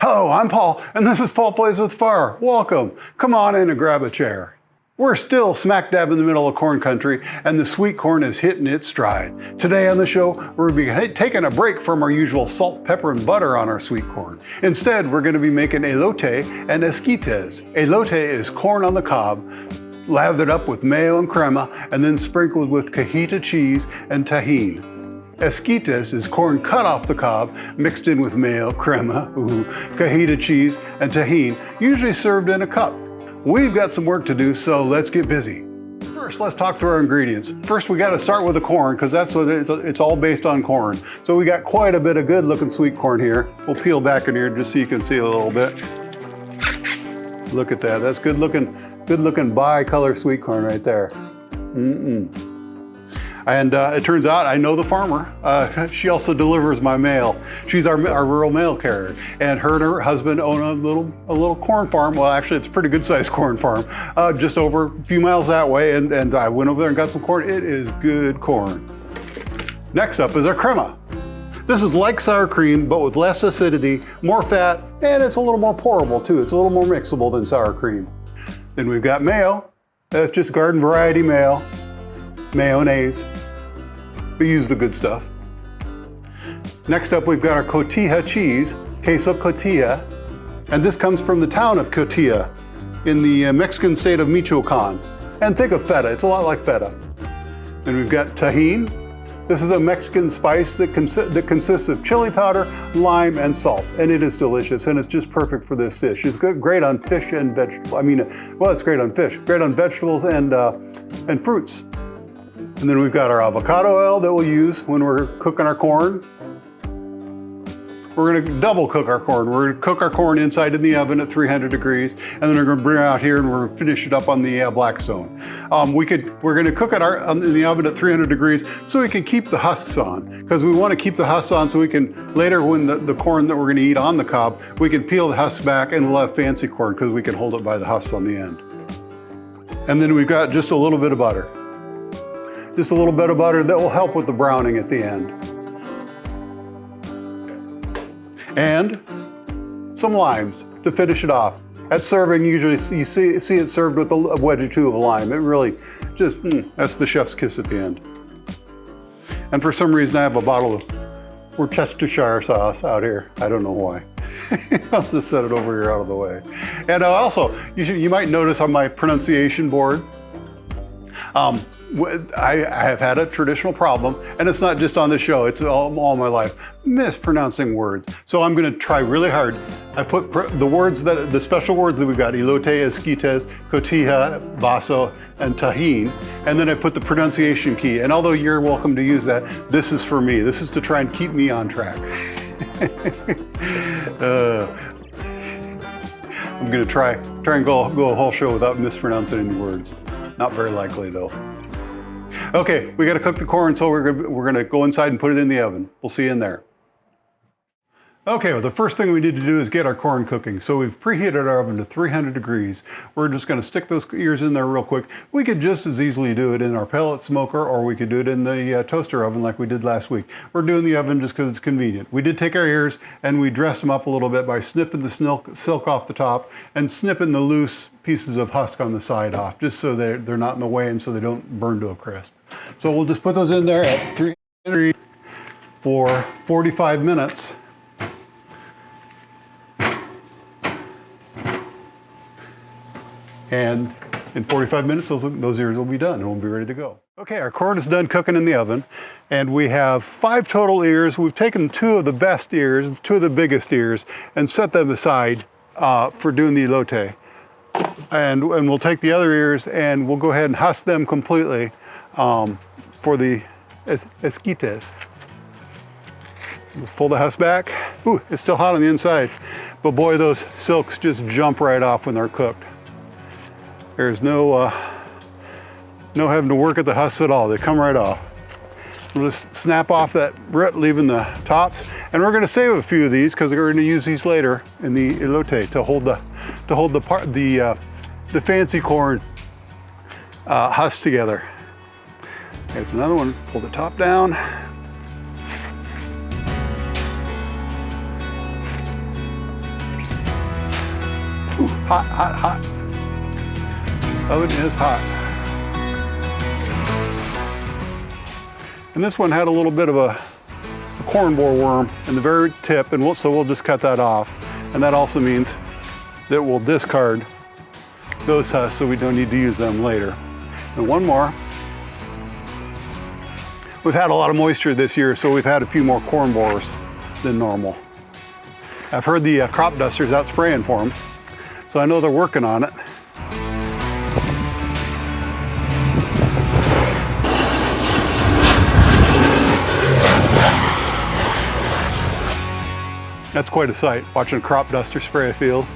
Hello, I'm Paul, and this is Paul Plays with Fire. Welcome. Come on in and grab a chair. We're still smack dab in the middle of corn country, and the sweet corn is hitting its stride. Today on the show, we're going to be taking a break from our usual salt, pepper, and butter on our sweet corn. Instead, we're going to be making elote and esquites. Elote is corn on the cob, lathered up with mayo and crema, and then sprinkled with Cotija cheese and Tajin. Esquites is corn cut off the cob, mixed in with mayo, crema, Cotija cheese, and Tajin, usually served in a cup. We've got some work to do, so let's get busy. First, let's talk through our ingredients. First, we got to start with the corn, because that's what it's all based on corn. So we got quite a bit of good looking sweet corn here. We'll peel back in here just so you can see a little bit. Look at that, that's good looking bi-color sweet corn right there. And it turns out I know the farmer. She also delivers my mail. She's our rural mail carrier. And her husband own a little corn farm. Well, actually, it's a pretty good sized corn farm, just over a few miles that way. And I went over there and got some corn. It is good corn. Next up is our crema. This is like sour cream, but with less acidity, more fat, and it's a little more pourable too. It's a little more mixable than sour cream. Then we've got mayo. That's just garden variety mayo. Mayonnaise. We use the good stuff. Next up, we've got our Cotija cheese, queso Cotija, and this comes from the town of Cotija in the Mexican state of Michoacan. And think of feta, it's a lot like feta. Then we've got Tajin. This is a Mexican spice that consists of chili powder, lime, and salt, and it is delicious, and it's just perfect for this dish. It's great on fish and vegetables. It's great on fish, great on vegetables and fruits. And then we've got our avocado oil that we'll use when we're cooking our corn. We're gonna double cook our corn. We're gonna cook our corn inside in the oven at 300 degrees, and then we're gonna bring it out here and we're gonna finish it up on the black stone. We're gonna cook it in the oven at 300 degrees so we can keep the husks on, because we wanna keep the husks on so we can, later when the corn that we're gonna eat on the cob, we can peel the husks back and we'll have fancy corn because we can hold it by the husks on the end. And then we've got just a little bit of butter. Just a little bit of butter that will help with the browning at the end. And some limes to finish it off. At serving, usually you see it served with a wedge or two of lime. It really just, that's the chef's kiss at the end. And for some reason I have a bottle of Worcestershire sauce out here. I don't know why. I'll just set it over here out of the way. And also, you might notice on my pronunciation board, I have had a traditional problem, and it's not just on this show, it's all my life, mispronouncing words. So I'm gonna try really hard. I put the special words that we've got, elote, esquites, cotija, vaso, and Tajin, and then I put the pronunciation key. And although you're welcome to use that, this is for me. This is to try and keep me on track. I'm gonna try and go a whole show without mispronouncing any words. Not very likely though. Okay, we gotta cook the corn, so we're gonna go inside and put it in the oven. We'll see you in there. Okay, well, the first thing we need to do is get our corn cooking. So we've preheated our oven to 300 degrees. We're just gonna stick those ears in there real quick. We could just as easily do it in our pellet smoker, or we could do it in the toaster oven like we did last week. We're doing the oven just because it's convenient. We did take our ears and we dressed them up a little bit by snipping the silk off the top and snipping the loose pieces of husk on the side off, just so they're not in the way and so they don't burn to a crisp. So we'll just put those in there at 300 degrees for 45 minutes. And in 45 minutes, those ears will be done and we'll be ready to go. Okay, our corn is done cooking in the oven, and we have 5 total ears. We've taken 2 of the best ears, 2 of the biggest ears, and set them aside for doing the elote. And we'll take the other ears and we'll go ahead and husk them completely for the esquites. Let's pull the husk back. Ooh, it's still hot on the inside, but boy, those silks just jump right off when they're cooked. There's no having to work at the husks at all. They come right off. We'll just snap off that root, leaving the tops. And we're gonna save a few of these because we're gonna use these later in the elote to hold the fancy corn husk together. Here's another one. Pull the top down. Hot, hot, hot. Oven is hot. And this one had a little bit of a corn borer worm in the very tip, and so we'll just cut that off. And that also means that we'll discard those husks so we don't need to use them later. And one more. We've had a lot of moisture this year, so we've had a few more corn borers than normal. I've heard the crop dusters out spraying for them, so I know they're working on it. That's quite a sight, watching a crop duster spray a field,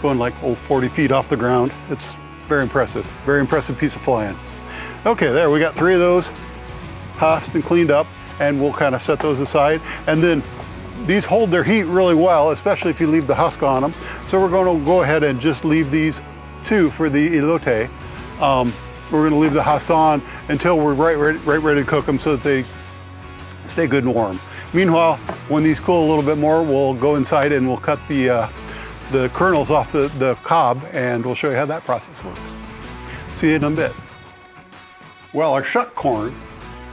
going like 40 feet off the ground. It's very impressive piece of flying. Okay, there, we got 3 of those husked and cleaned up, and we'll kind of set those aside. And then these hold their heat really well, especially if you leave the husk on them. So we're going to go ahead and just leave these 2 for the elote. We're going to leave the husks on until we're right ready to cook them so that they stay good and warm. Meanwhile, when these cool a little bit more, we'll go inside and we'll cut the kernels off the cob, and we'll show you how that process works. See you in a bit. Well, our shucked corn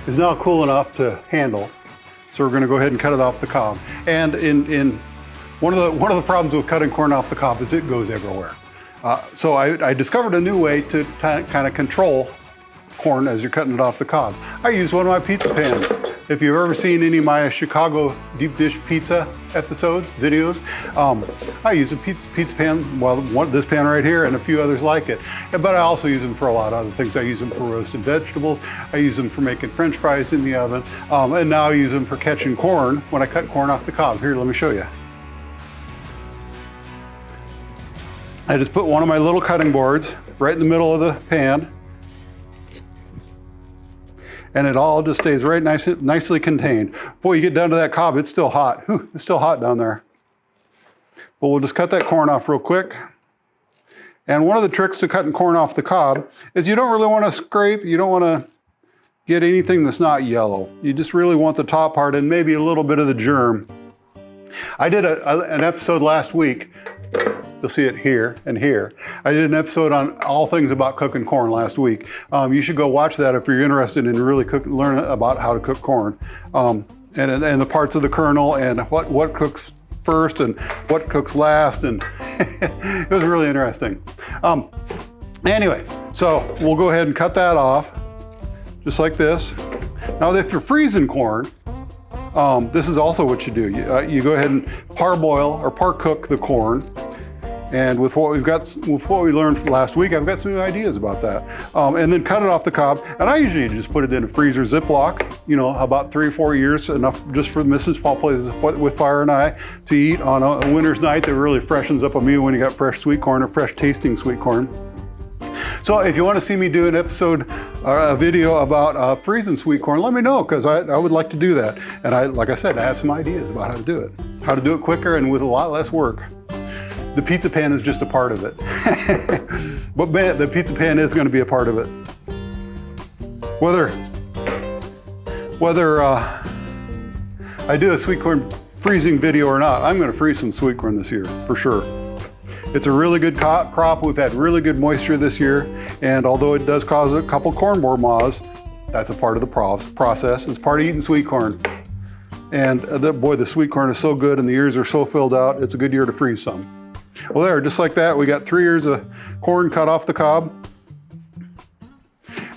is now cool enough to handle, so we're going to go ahead and cut it off the cob. And in one of the problems with cutting corn off the cob is it goes everywhere. So I discovered a new way to kind of control corn as you're cutting it off the cob. I use one of my pizza pans. If you've ever seen any of my Chicago deep dish pizza videos, I use a pizza pan, well, this pan right here and a few others like it. But I also use them for a lot of other things. I use them for roasted vegetables. I use them for making French fries in the oven. And now I use them for catching corn when I cut corn off the cob. Here, let me show you. I just put one of my little cutting boards right in the middle of the pan, and it all just stays right nicely contained. Boy, you get down to that cob, it's still hot. Whew, it's still hot down there. But we'll just cut that corn off real quick. And one of the tricks to cutting corn off the cob is you don't really want to scrape, you don't want to get anything that's not yellow. You just really want the top part and maybe a little bit of the germ. I did an episode last week. You'll see it here and here. I did an episode on all things about cooking corn last week. You should go watch that if you're interested in really learn about how to cook corn. And the parts of the kernel and what cooks first and what cooks last, and it was really interesting. Anyway, so we'll go ahead and cut that off, just like this. Now if you're freezing corn, this is also what you do. You go ahead and parboil or par-cook the corn. And with what we learned from last week, I've got some new ideas about that. And then cut it off the cob. And I usually just put it in a freezer Ziploc, you know, about 3 or 4 years, enough just for Mrs. Small Places with Fire and I to eat on a winter's night that really freshens up a meal when you got fresh sweet corn or fresh tasting sweet corn. So if you want to see me do an episode, a video about freezing sweet corn, let me know, because I would like to do that. And like I said, I have some ideas about how to do it. How to do it quicker and with a lot less work. The pizza pan is just a part of it. But man, the pizza pan is going to be a part of it. Whether I do a sweet corn freezing video or not, I'm going to freeze some sweet corn this year, for sure. It's a really good crop. We've had really good moisture this year, and although it does cause a couple corn borer moths, that's a part of the process. It's part of eating sweet corn. And boy, the sweet corn is so good and the ears are so filled out, it's a good year to freeze some. Well, there, just like that, we got 3 ears of corn cut off the cob.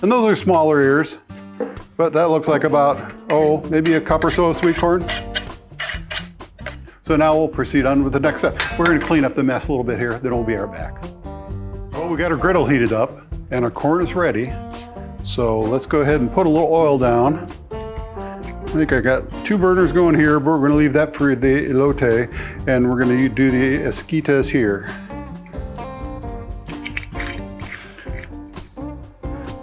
And those are smaller ears, but that looks like about, maybe a cup or so of sweet corn. So now we'll proceed on with the next step. We're going to clean up the mess a little bit here, then we'll be right back. Well, we got our griddle heated up and our corn is ready. So let's go ahead and put a little oil down. I think I got 2 burners going here, but we're going to leave that for the elote, and we're going to do the esquites here.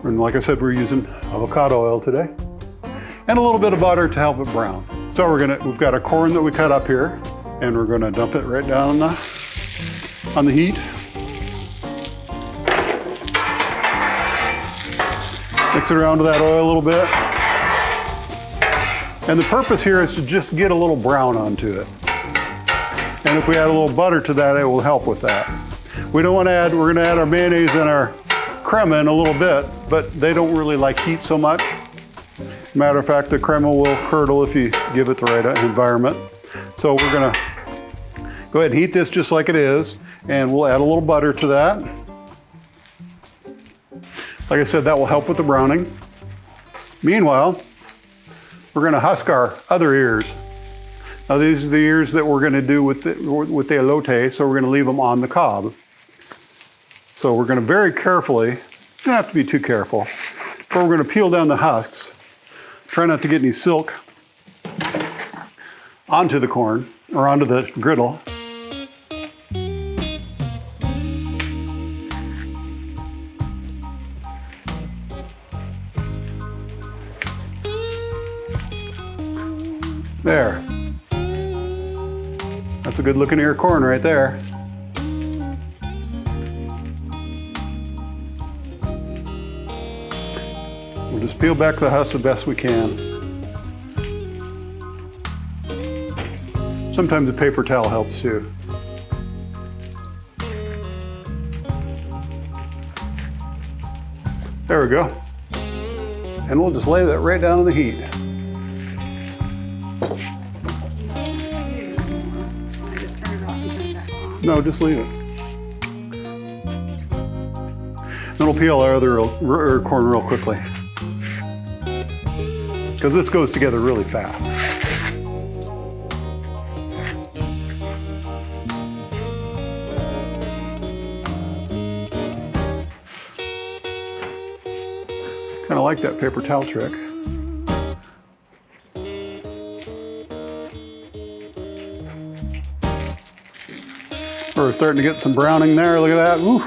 And like I said, we're using avocado oil today, and a little bit of butter to help it brown. So we've got our corn that we cut up here, and we're going to dump it right down on the heat. Mix it around with that oil a little bit. And the purpose here is to just get a little brown onto it. And if we add a little butter to that, it will help with that. We don't want to add, we're going to add our mayonnaise and our crema in a little bit, but they don't really like heat so much. Matter of fact, the crema will curdle if you give it the right environment. So we're going to go ahead and heat this just like it is, and we'll add a little butter to that. Like I said, that will help with the browning. Meanwhile, we're going to husk our other ears. Now these are the ears that we're going to do with the elote, so we're going to leave them on the cob. So we're going to very carefully, don't have to be too careful, but we're going to peel down the husks. Try not to get any silk onto the corn or onto the griddle. There. That's a good looking ear of corn right there. We'll just peel back the husk the best we can. Sometimes a paper towel helps too. There we go. And we'll just lay that right down in the heat. No, just leave it. Then we'll peel our other corn real quickly, because this goes together really fast. Kind of like that paper towel trick. We're starting to get some browning there. Look at that. Ooh.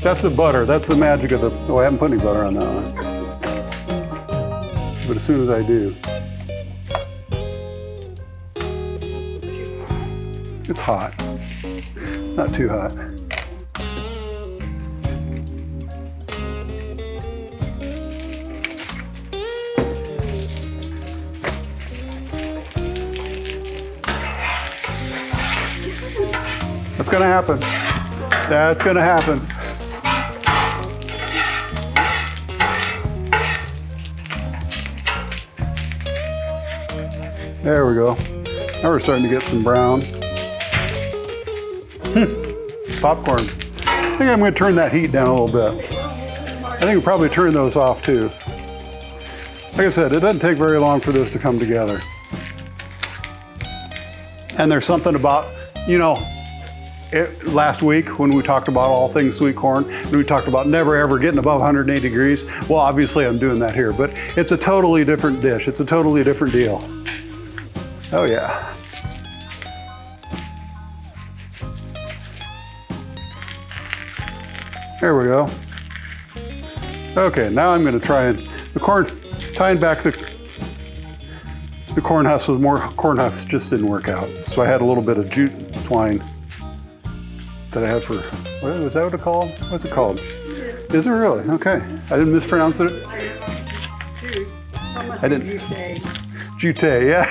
That's the butter. That's the magic of the. Oh, I haven't put any butter on that one. But as soon as I do, it's hot. Not too hot. That's gonna happen. That's gonna happen. There we go. Now we're starting to get some brown. Popcorn. I think I'm gonna turn that heat down a little bit. I think we'll probably turn those off too. Like I said, it doesn't take very long for this to come together. And there's something about, you know, last week when we talked about all things sweet corn, and we talked about never ever getting above 180 degrees. Well, obviously I'm doing that here, but it's a totally different dish. It's a totally different deal. Oh yeah. There we go. Okay, now I'm going to try and tying back the corn husk with more corn husks just didn't work out. So I had a little bit of jute twine that I had for, was that what it's called? What's it called? Is it really? Okay. I didn't mispronounce it. I didn't. Jute, yeah.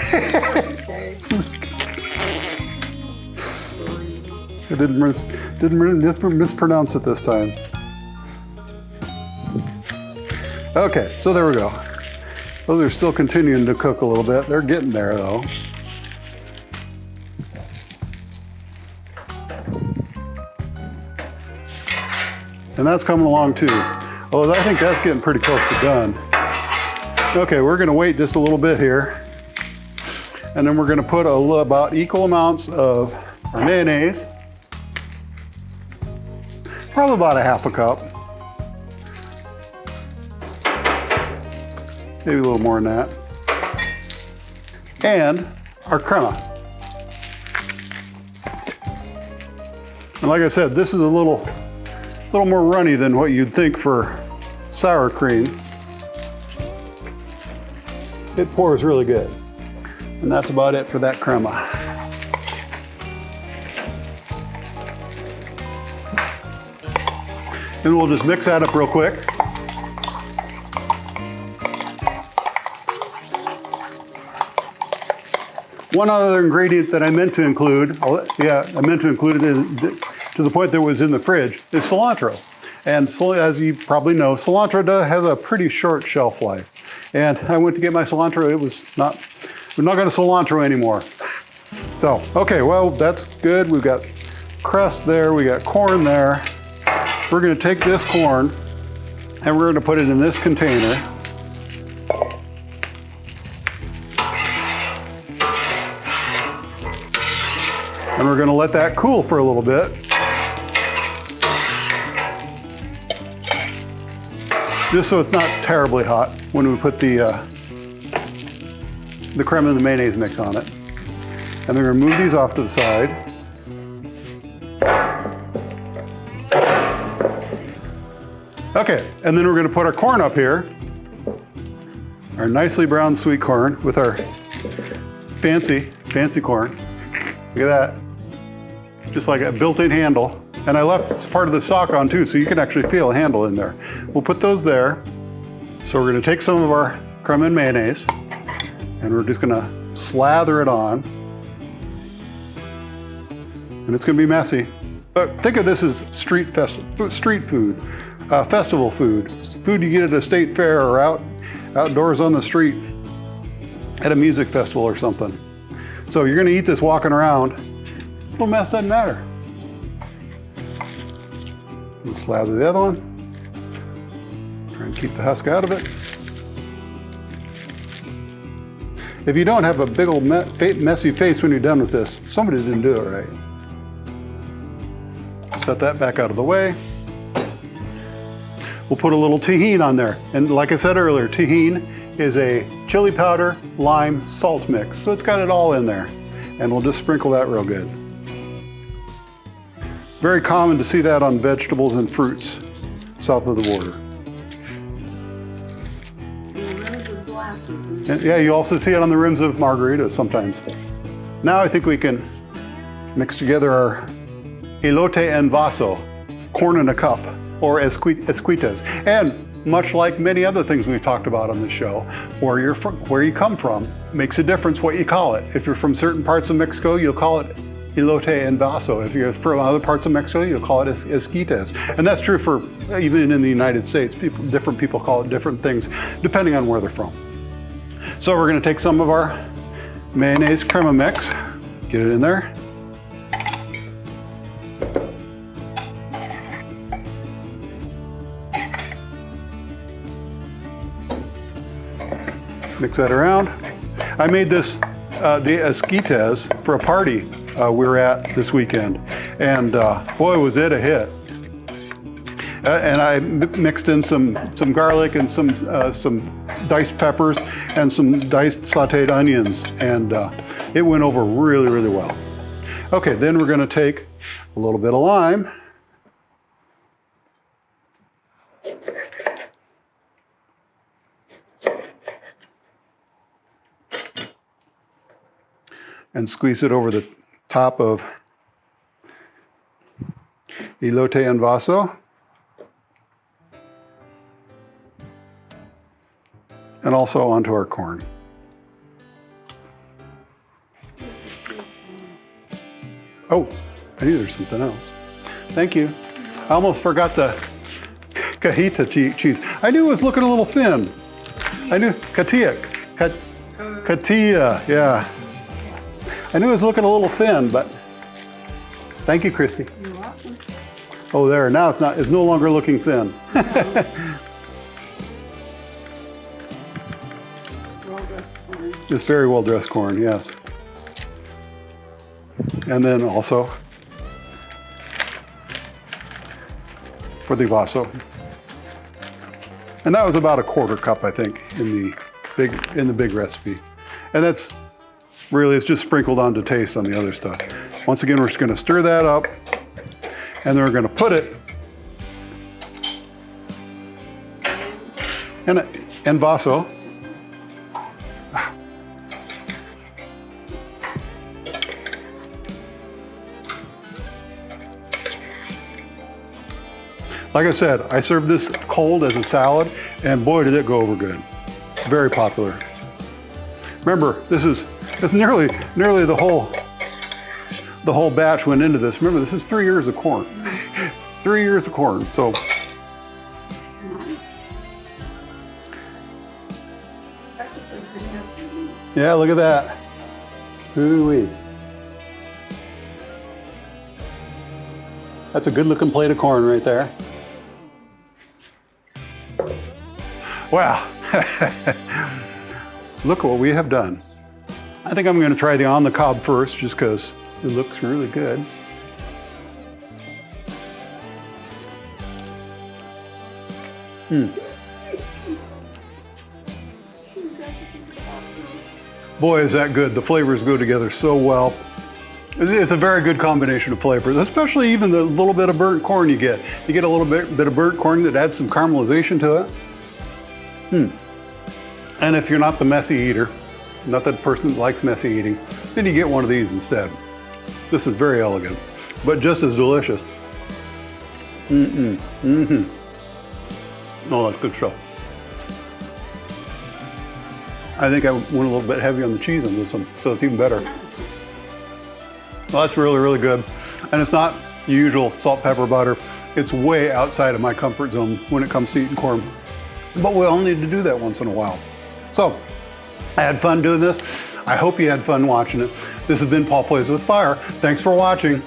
I didn't mispronounce it this time. Okay, so there we go. Those are still continuing to cook a little bit. They're getting there though. And that's coming along too. Although I think that's getting pretty close to done. Okay, we're gonna wait just a little bit here. And then we're gonna put about equal amounts of our mayonnaise. Probably about a half a cup. Maybe a little more than that. And our crema. And like I said, this is a little more runny than what you'd think for sour cream. It pours really good. And that's about it for that crema. And we'll just mix that up real quick. One other ingredient that I meant to include, I meant to include it to the point that it was in the fridge, is cilantro. And so, as you probably know, cilantro has a pretty short shelf life. And I went to get my cilantro, we're not gonna cilantro anymore. So, okay, well, that's good. We've got crust there, we got corn there. We're gonna take this corn and we're gonna put it in this container. And we're gonna let that cool for a little bit. Just so it's not terribly hot when we put the crema and the mayonnaise mix on it. And then we're gonna move these off to the side. Okay, and then we're gonna put our corn up here. Our nicely browned sweet corn with our fancy corn. Look at that. Just like a built-in handle. And I left part of the sock on too, so you can actually feel a handle in there. We'll put those there. So we're gonna take some of our crema and mayonnaise, and we're just gonna slather it on. And it's gonna be messy. But think of this as street food, festival food. Food you get at a state fair or outdoors on the street at a music festival or something. So you're gonna eat this walking around. A little mess doesn't matter. We'll slather the other one. Try and keep the husk out of it. If you don't have a big old messy face when you're done with this, somebody didn't do it right. Set that back out of the way. We'll put a little Tajin on there. And like I said earlier, Tajin is a chili powder, lime, salt mix. So it's got it all in there. And we'll just sprinkle that real good. Very common to see that on vegetables and fruits south of the border. The rims of glasses. And yeah, you also see it on the rims of margaritas sometimes. Now I think we can mix together our Elote and Vaso, corn in a cup, or Esquites. And much like many other things we've talked about on this show, where you come from makes a difference what you call it. If you're from certain parts of Mexico, you'll call it Elote and Vaso. If you're from other parts of Mexico, you'll call it Esquites. And that's true for even in the United States. Different people call it different things depending on where they're from. So we're gonna take some of our mayonnaise crema mix, get it in there. Mix that around. I made this, the Esquites, for a party we were at this weekend. And boy, was it a hit. And I mixed in some garlic and some diced peppers and some diced sauteed onions. And it went over really, really well. Okay, then we're gonna take a little bit of lime. And squeeze it over the top of Elote and Vaso. And also onto our corn. Oh, I knew there's something else. Thank you. I almost forgot the cajita cheese. I knew it was looking a little thin. I knew Cotija, yeah. I knew it was looking a little thin, but thank you, Christy. You're welcome. Oh, there, now it's no longer looking thin. Well-dressed corn. It's very well-dressed corn, yes. And then also for the Vaso. And that was about a 1/4 cup, I think, in the big recipe. And that's really, it's just sprinkled on to taste on the other stuff. Once again, we're just gonna stir that up, and then we're gonna put it in Vaso. Like I said, I served this cold as a salad, and boy, did it go over good. Very popular. Remember, it's nearly the the whole batch went into this. Remember, this is 3 years of corn. 3 years of corn, so. Nice. Practically pretty healthy. Yeah, look at that. Ooh-wee. That's a good looking plate of corn right there. Wow. Look what we have done. I think I'm gonna try the on the cob first just because it looks really good. Boy, is that good. The flavors go together so well. It's a very good combination of flavors, especially even the little bit of burnt corn you get. You get a little bit of burnt corn that adds some caramelization to it. And if you're not the messy eater, not that person that likes messy eating, then you get one of these instead. This is very elegant, but just as delicious. Oh, that's good stuff. I think I went a little bit heavy on the cheese on this one, so it's even better. Well, that's really, really good. And it's not usual salt, pepper, butter. It's way outside of my comfort zone when it comes to eating corn. But we all need to do that once in a while. So, I had fun doing this. I hope you had fun watching it. This has been Paul Plays with Fire. Thanks for watching.